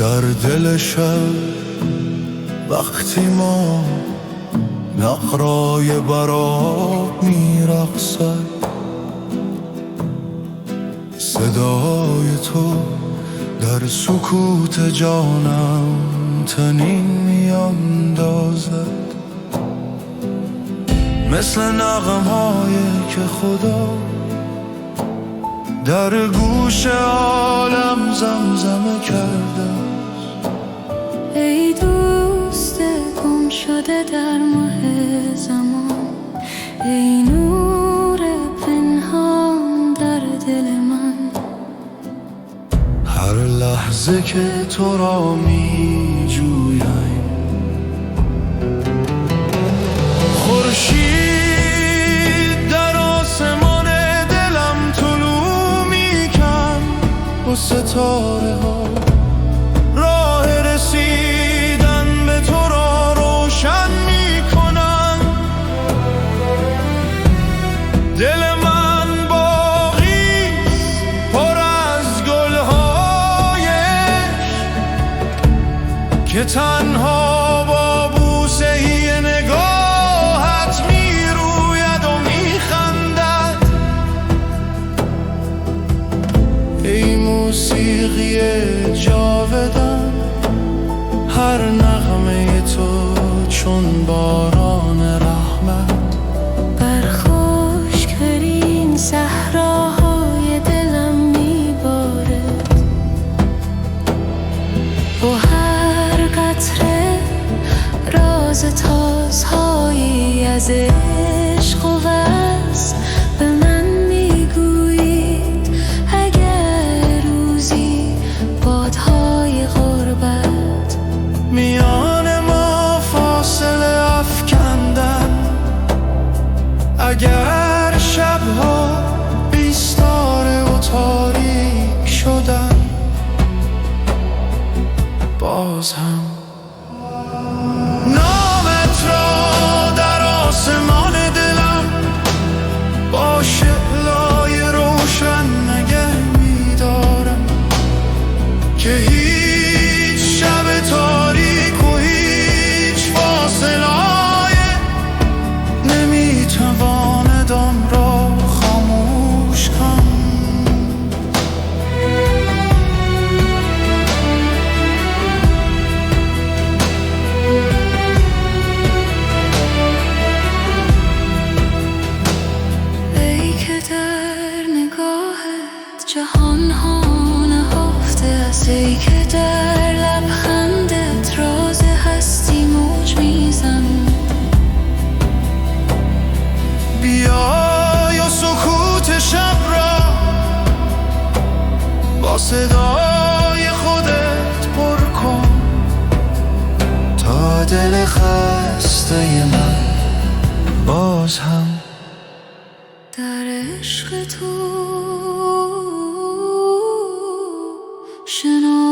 در دل شب وقتی ما نقرای برات میرقصد، صدای تو در سکوت جانم تنین میاندازد، مثل نغمه‌هایی که خدا در گوش عالم زمزمه کرده. ای دوست گم شده در ماه زمان، ای نور پنهان در دل من، هر لحظه که تو را می جویم خورشید در آسمان دلم طلوع می کن و ستاره ها راه رسیدن به تو را روشن می کنن. دل من باغیست پر از گل‌هایش که تنها با بوسه نگاهت می روید و می خندد. ای موسیقی جاودان، هر نغمه تو چون باران رحمت بر خشک‌ترین صحراهای دلم میبارد. با هر قطره راز تازهایی از عشق و وصل به من میگویید. اگر روزی بادهای غربت میان ما فاصله افکندن، اگر شبها بیستاره و تاریک شدن، باز هم نامت را در آسمان دلم با شعله‌های روشن نگه می‌دارم که هیچ شب تاریک و هیچ فاصله نمی‌تواند آن را خاموش کن. ای که در نگاهت جهان‌ها نهفته است، ای که در لبخندت راز هستی موج میزن. بیا یا سکوت شب را با صدای خودت پر کن، تا دل خسته من باز هم در عشق تو شنو